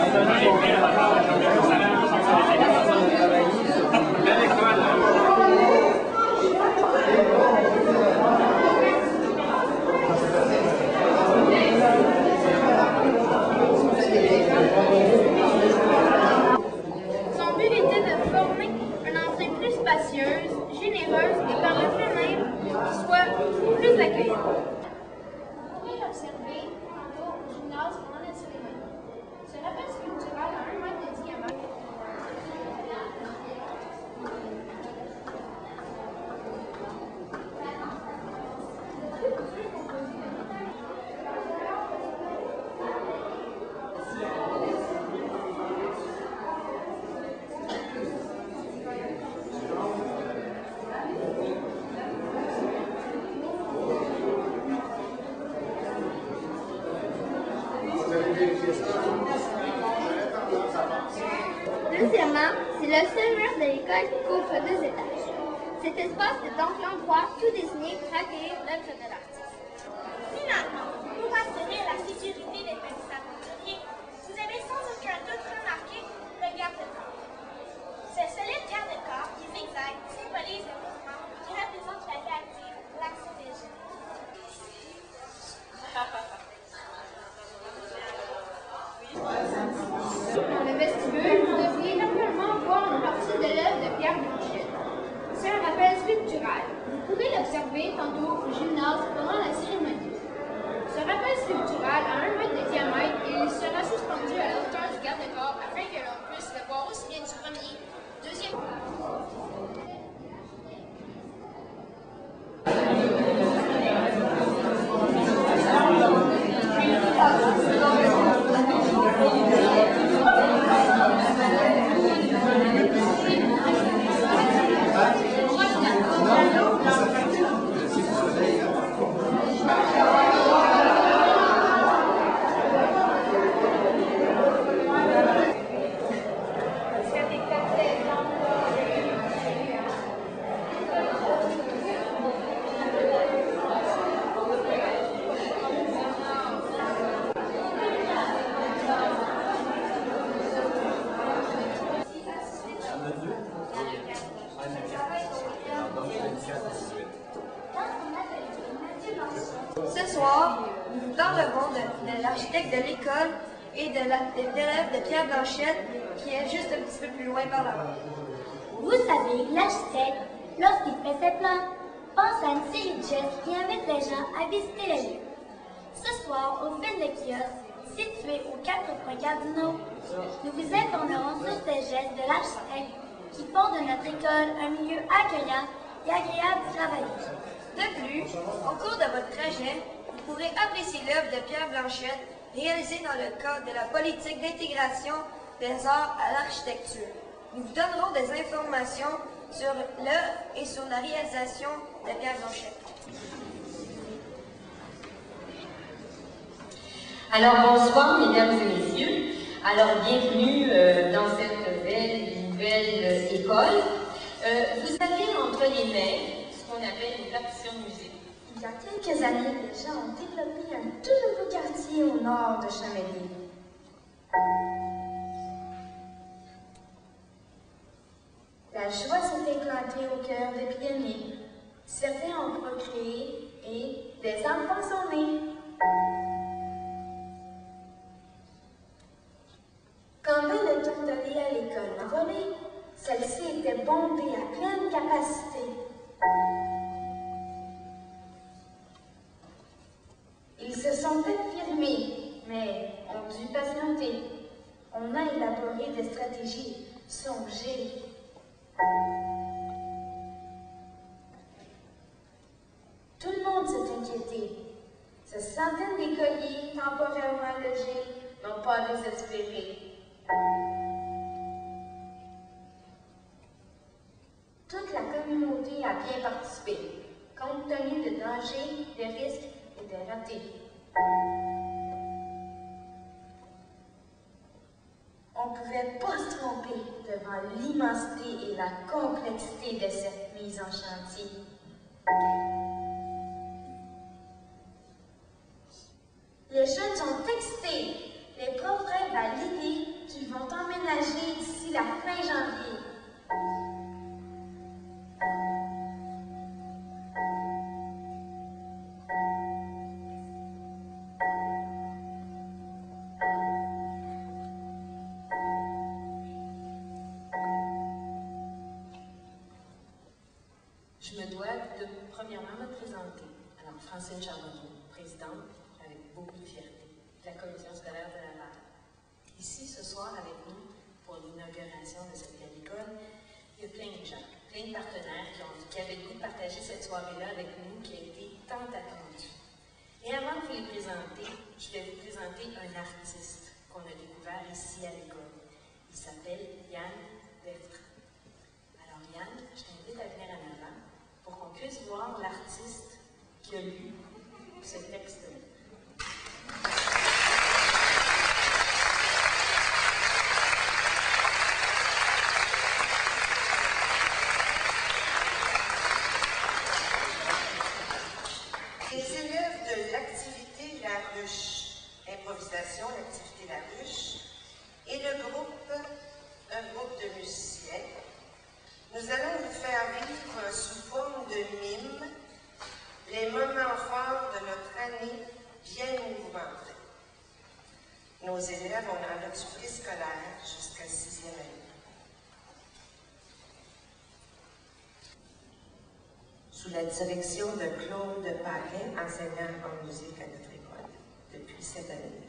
Son but était de former une entrée plus spacieuse, généreuse et par le fait même qui soit plus accueillante. Vous pouvez l'observer tantôt au gymnase pendant la cérémonie. Ce rappel sculptural à 1 mètre de diamètre. Deuxièmement, c'est le seul mur de l'école qui couvre 2 étages. Cet espace est donc l'endroit tout désigné pour accueillir l'œuvre de l'artiste. Finalement, pour assurer la sécurité des petits aventuriers, vous avez sans aucun doute remarqué le garde-corps. Ce solide garde-corps qui zigzague symbolise le mouvement qui représente la vie active, l'action des jeunes. Dans le vestibule, vous devriez normalement voir une partie de l'œuvre de Pierre Blanchette. C'est un rappel sculptural. Vous pourrez l'observer tantôt au gymnase pendant la cérémonie. Ce rappel sculptural a 1 mètre de diamètre et il sera suspendu à la hauteur du garde-corps afin que l'on puisse le voir aussi bien du premier, deuxième. Ce soir, nous vous parlerons de l'architecte de l'école et de l'élève de Pierre Blanchette qui est juste un petit peu plus loin par là-bas. Vous savez, l'architecte, lorsqu'il fait ses plans, pense à une série de gestes qui invitent les gens à visiter le lieu. Ce soir, au fil de kiosque, situé aux 4 points cardinaux, nous vous informerons sur ces gestes de l'architecte qui font de notre école un milieu accueillant et agréable de travailler. De plus, au cours de votre trajet, vous pourrez apprécier l'œuvre de Pierre Blanchette réalisée dans le cadre de la politique d'intégration des arts à l'architecture. Nous vous donnerons des informations sur l'œuvre et sur la réalisation de Pierre Blanchette. Alors bonsoir mesdames et messieurs, alors bienvenue dans cette belle nouvelle école. Vous avez entre les mains ce qu'on appelle une partition de musée. Il y a quelques années, les gens ont développé un tout nouveau quartier au nord de Chamédie. La joie s'est éclatée au cœur des pionniers. Certains ont procréé et des enfants sont nés. Quand vint le temps d'aller à l'école envolée, celle-ci était bondée à pleine capacité. Ils se sentaient firmés, mais ont dû patienter. On a élaboré des stratégies, songées. Tout le monde s'est inquiété. Ces centaines d'écoliers temporairement logés n'ont pas désespéré. Toute la communauté a bien participé, compte tenu des dangers, des risques et des ratés. On ne pouvait pas se tromper devant l'immensité et la complexité de cette mise en chantier. Les jeunes sont excités. Les profs rêvent à l'idée qui vont emménager d'ici la fin janvier. Je me dois de premièrement me présenter. Alors, Francine Charbonneau, présidente, avec beaucoup de fierté, de la commission scolaire de Laval. Ici, ce soir, avec nous, pour l'inauguration de cette belle école, il y a plein de gens, plein de partenaires qui avaient le goût de partager cette soirée-là avec nous, qui a été tant attendue. Et avant de vous les présenter, je vais vous présenter un artiste qu'on a découvert ici à l'école. Il s'appelle Yann Bertrand. Alors Yann, je t'invite à venir en avant pour qu'on puisse voir l'artiste qui a lu ce texte-là. Les élèves de l'activité La Ruche, improvisation, l'activité La Ruche, et le groupe, un groupe de musiciens, nous allons vous faire vivre sous forme de mime les moments forts de notre année bien mouvementée. Nos élèves ont dans notre préscolaire jusqu'à 6e année. Sous la direction de Claude Paquin, enseignant en musique à notre école depuis cette année.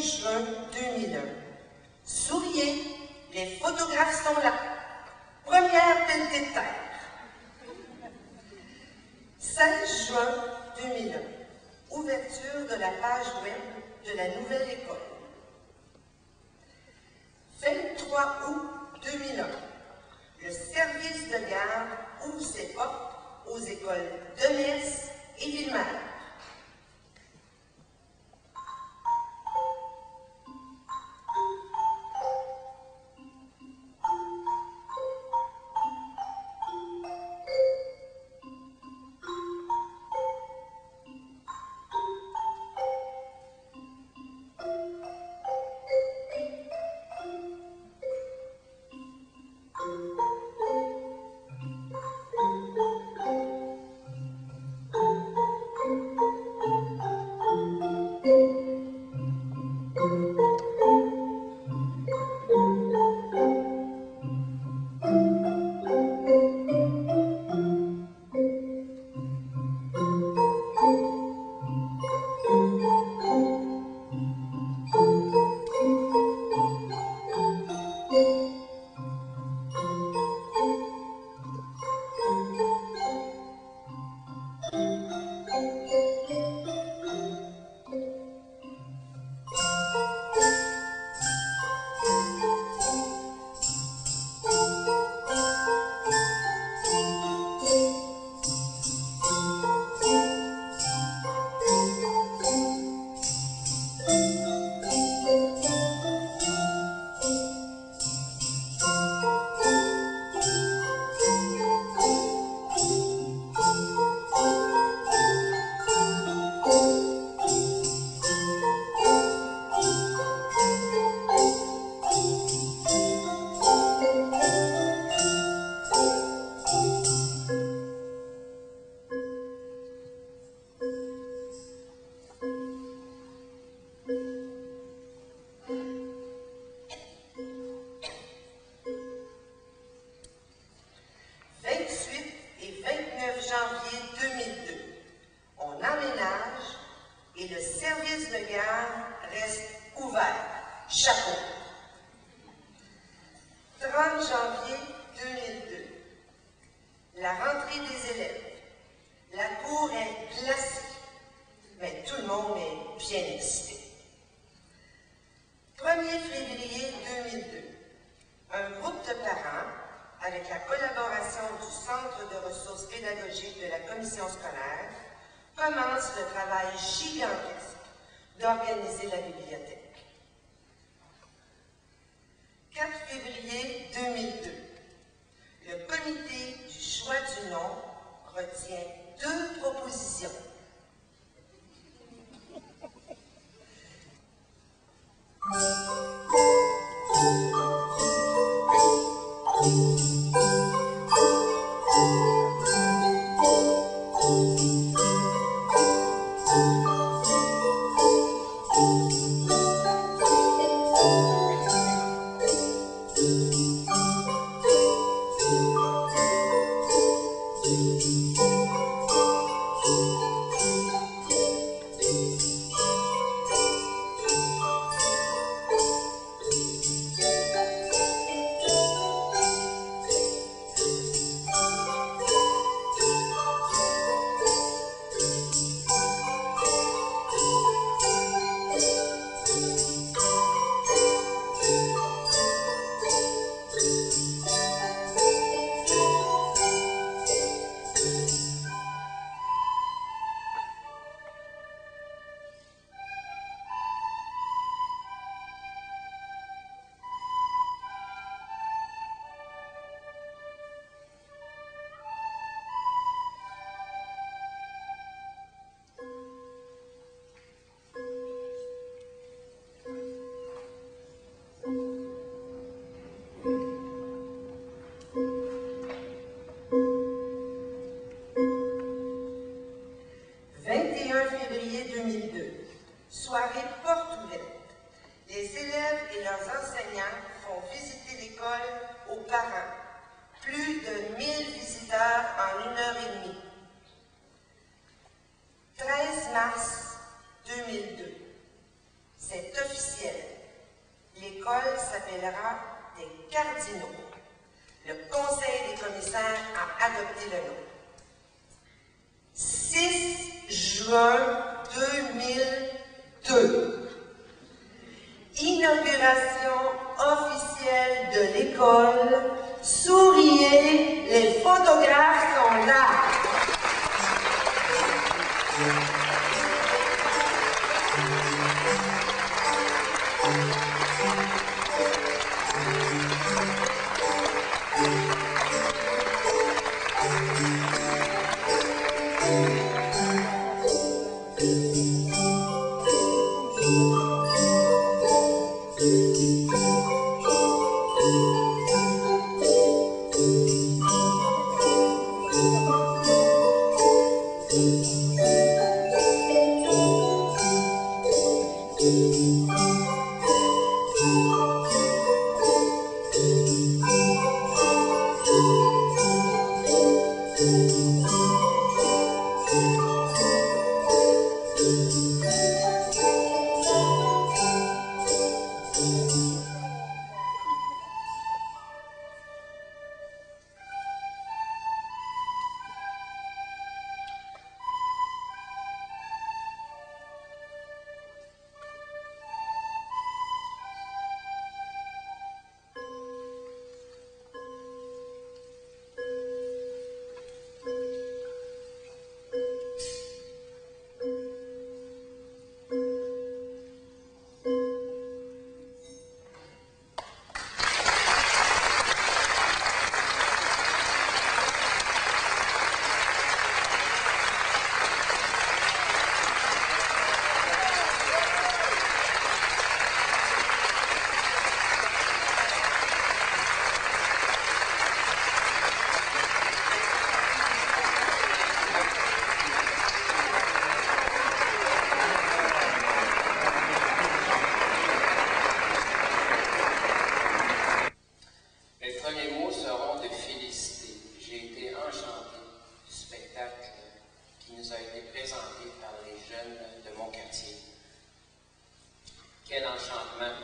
Juin 2001. Souriez, les photographes sont là. Première pelletée de terre. 16 juin 2001. Ouverture de la page web de la nouvelle école. 23 août 2001. Le service de garde ouvre ses portes aux écoles de Metz et Ville-Marie. janvier 2002. On emménage et le service de garde reste ouvert. Chapeau. 30 janvier 2002. La rentrée des élèves. La cour est glacée, mais tout le monde est bien excité. 1er février 2002. Un groupe de parents, avec la collaboration du Centre de ressources pédagogiques de la commission scolaire, commence le travail gigantesque d'organiser la bibliothèque. 4 février 2002. Le comité du choix du nom retient 2 propositions. Soirée porte ouverte. Les élèves et leurs enseignants font visiter l'école aux parents. Plus de 1000 visiteurs en 1h30. 13 mars 2002. C'est officiel. L'école s'appellera des Cardinaux. Le Conseil des commissaires a adopté le nom. 6 juin 2002. Inauguration officielle de l'école. Souriez, les photographes sont là. nous a été présenté par les jeunes de mon quartier. Quel enchantement!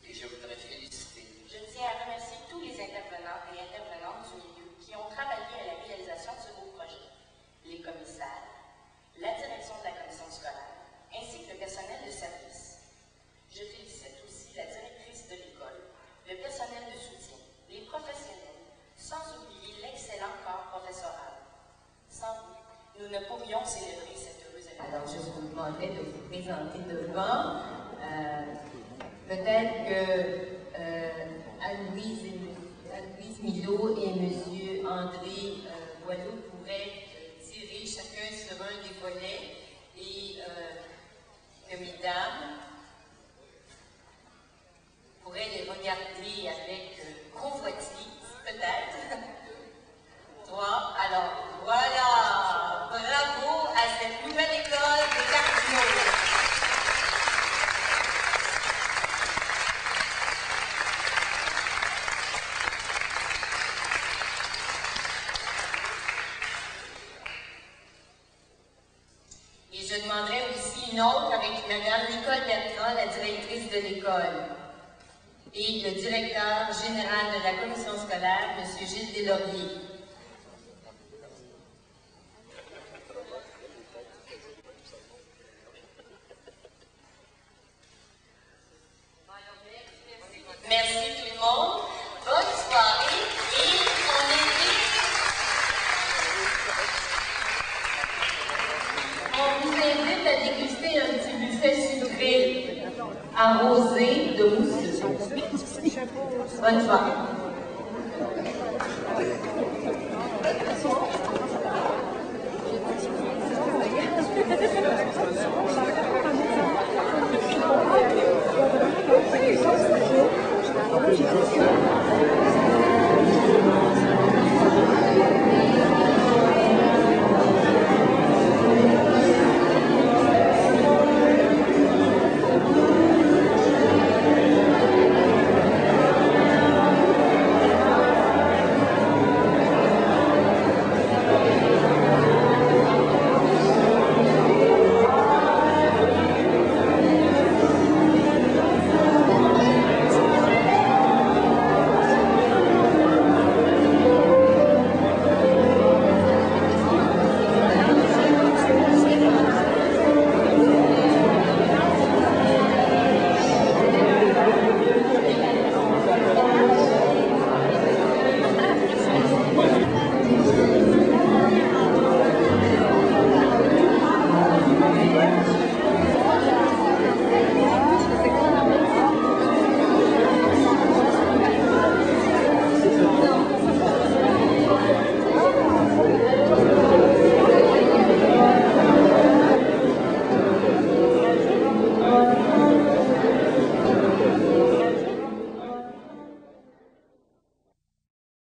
Et je voudrais féliciter. Je tiens à remercier tous les intervenants et intervenantes du milieu qui ont travaillé à la réalisation de ce beau projet. Les commissaires, la direction de la commission scolaire, ainsi que le personnel de service. Je félicite aussi la directrice de l'école, le personnel de soutien, les professionnels, sans oublier l'excellent corps professoral. Sans vous, nous ne pourrions célébrer cette heureuse année. Alors, je vous demanderai de vous présenter devant. Peut-être que Anne-Louise Milot et M. André Boileau pourraient tirer chacun sur un des volets et que mesdames pourraient les regarder avec convoitise, peut-être. Toi, alors, voilà! Bravo à cette nouvelle école de Cardinaux! Et je demanderai aussi une autre avec Mme Nicole Bertrand, la directrice de l'école, et le directeur général de la commission scolaire, M. Gilles Deslauriers. Merci tout le monde. Bonne soirée et on vous invite à déguster un petit buffet sucré arrosé de mousse. Bonne soirée.